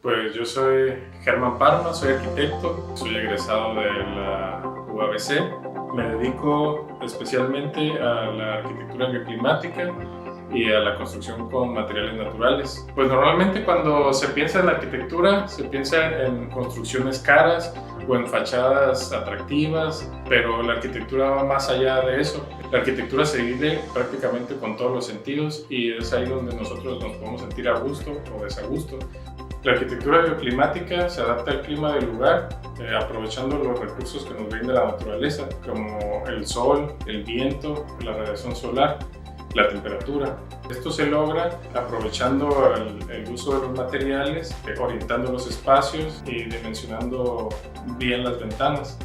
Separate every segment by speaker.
Speaker 1: Pues yo soy Germán Parma, soy arquitecto, soy egresado de la UABC. Me dedico especialmente a la arquitectura bioclimática y a la construcción con materiales naturales. Pues normalmente cuando se piensa en arquitectura, se piensa en construcciones caras o en fachadas atractivas, pero la arquitectura va más allá de eso. La arquitectura se vive prácticamente con todos los sentidos y es ahí donde nosotros nos podemos sentir a gusto o desagusto. La arquitectura bioclimática se adapta al clima del lugar, aprovechando los recursos que nos brinda la naturaleza, como el sol, el viento, la radiación solar, la temperatura. Esto se logra aprovechando el uso de los materiales, orientando los espacios y dimensionando bien las ventanas.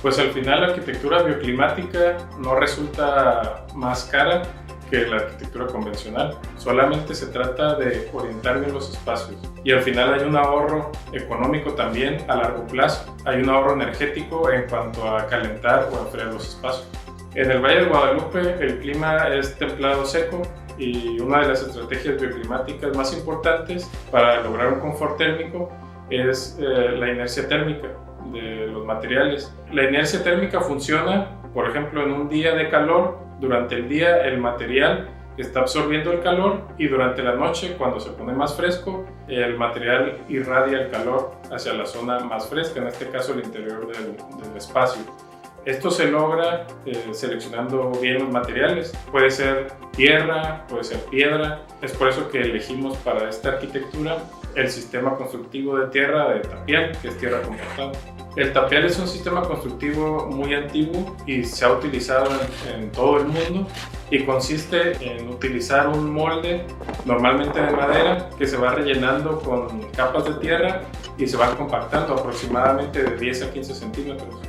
Speaker 1: Pues al final la arquitectura bioclimática no resulta más cara que la arquitectura convencional. Solamente se trata de orientar bien los espacios. Y al final hay un ahorro económico también a largo plazo. Hay un ahorro energético en cuanto a calentar o enfriar los espacios. En el Valle de Guadalupe el clima es templado seco y una de las estrategias bioclimáticas más importantes para lograr un confort térmico es la inercia térmica de los materiales. La inercia térmica funciona, por ejemplo, en un día de calor. Durante el día el material está absorbiendo el calor y durante la noche, cuando se pone más fresco, el material irradia el calor hacia la zona más fresca, en este caso el interior del espacio. Esto se logra seleccionando bien los materiales. Puede ser tierra, puede ser piedra. Es por eso que elegimos para esta arquitectura el sistema constructivo de tierra de tapial, que es tierra compactada. El tapial es un sistema constructivo muy antiguo y se ha utilizado en todo el mundo y consiste en utilizar un molde, normalmente de madera, que se va rellenando con capas de tierra y se van compactando aproximadamente de 10 a 15 centímetros.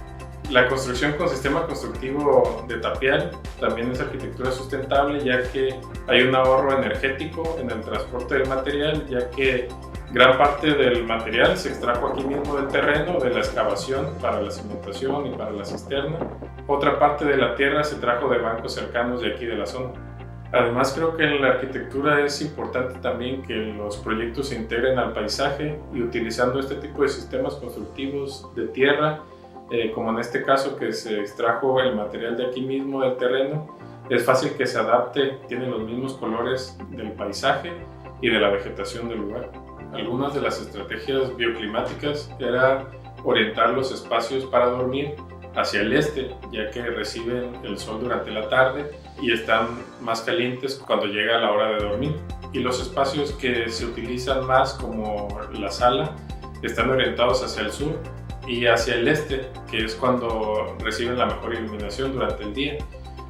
Speaker 1: La construcción con sistema constructivo de tapial también es arquitectura sustentable, ya que hay un ahorro energético en el transporte del material, ya que gran parte del material se extrajo aquí mismo del terreno, de la excavación para la cimentación y para la cisterna. Otra parte de la tierra se trajo de bancos cercanos de aquí de la zona. Además, creo que en la arquitectura es importante también que los proyectos se integren al paisaje y utilizando este tipo de sistemas constructivos de tierra, como en este caso que se extrajo el material de aquí mismo del terreno, es fácil que se adapte, tiene los mismos colores del paisaje y de la vegetación del lugar. Algunas de las estrategias bioclimáticas era orientar los espacios para dormir hacia el este, ya que reciben el sol durante la tarde y están más calientes cuando llega la hora de dormir. Y los espacios que se utilizan más, como la sala, están orientados hacia el sur y hacia el este, que es cuando reciben la mejor iluminación durante el día.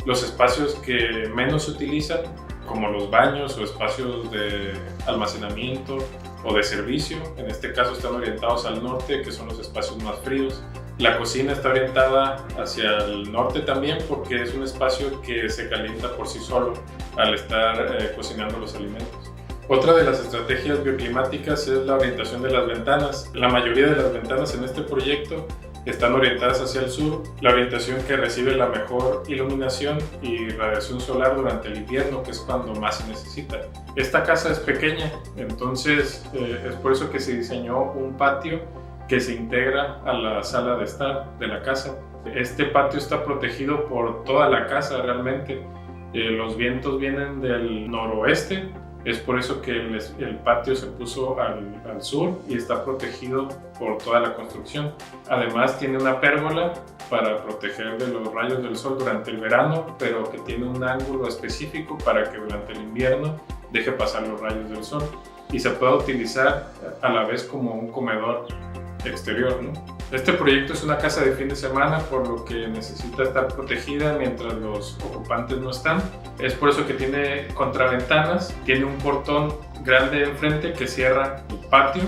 Speaker 1: Los espacios que menos se utilizan, como los baños o espacios de almacenamiento o de servicio, en este caso están orientados al norte, que son los espacios más fríos. La cocina está orientada hacia el norte también porque es un espacio que se calienta por sí solo al estar cocinando los alimentos. Otra de las estrategias bioclimáticas es la orientación de las ventanas. La mayoría de las ventanas en este proyecto están orientadas hacia el sur, la orientación que recibe la mejor iluminación y radiación solar durante el invierno, que es cuando más se necesita. Esta casa es pequeña, entonces es por eso que se diseñó un patio que se integra a la sala de estar de la casa. Este patio está protegido por toda la casa realmente. Los vientos vienen del noroeste. Es por eso que el patio se puso al sur y está protegido por toda la construcción. Además tiene una pérgola para proteger de los rayos del sol durante el verano, pero que tiene un ángulo específico para que durante el invierno deje pasar los rayos del sol y se pueda utilizar a la vez como un comedor exterior, ¿no? Este proyecto es una casa de fin de semana, por lo que necesita estar protegida mientras los ocupantes no están. Es por eso que tiene contraventanas, tiene un portón grande enfrente que cierra el patio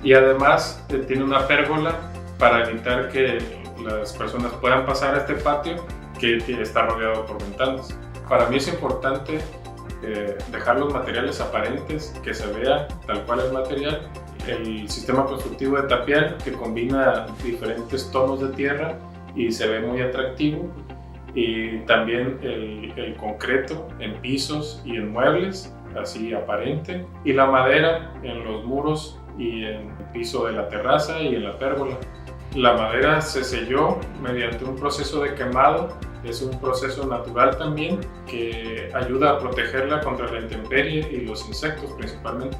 Speaker 1: y además tiene una pérgola para evitar que las personas puedan pasar a este patio que está rodeado por ventanas. Para mí es importante dejar los materiales aparentes, que se vea tal cual el material. El sistema constructivo de tapial, que combina diferentes tonos de tierra y se ve muy atractivo, y también el concreto en pisos y en muebles, así aparente, y la madera en los muros y en el piso de la terraza y en la pérgola. La madera se selló mediante un proceso de quemado. Es un proceso natural también que ayuda a protegerla contra la intemperie y los insectos principalmente.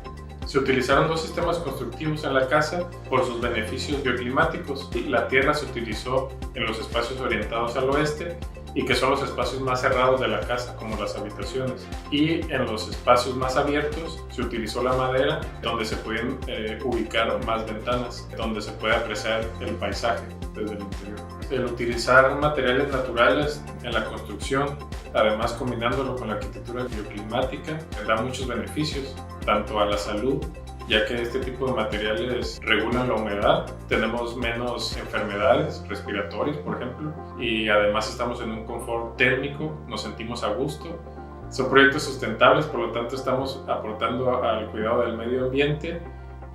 Speaker 1: Se utilizaron dos sistemas constructivos en la casa por sus beneficios bioclimáticos. La tierra se utilizó en los espacios orientados al oeste y que son los espacios más cerrados de la casa, como las habitaciones. Y en los espacios más abiertos se utilizó la madera, donde se pueden ubicar más ventanas, donde se puede apreciar el paisaje desde el interior. El utilizar materiales naturales en la construcción, además combinándolo con la arquitectura bioclimática, da muchos beneficios, tanto a la salud, ya que este tipo de materiales regulan la humedad, tenemos menos enfermedades respiratorias, por ejemplo, y además estamos en un confort térmico, nos sentimos a gusto. Son proyectos sustentables, por lo tanto estamos aportando al cuidado del medio ambiente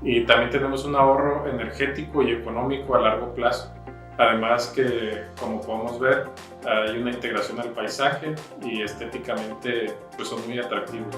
Speaker 1: y también tenemos un ahorro energético y económico a largo plazo. Además que, como podemos ver, hay una integración al paisaje y estéticamente pues son muy atractivos.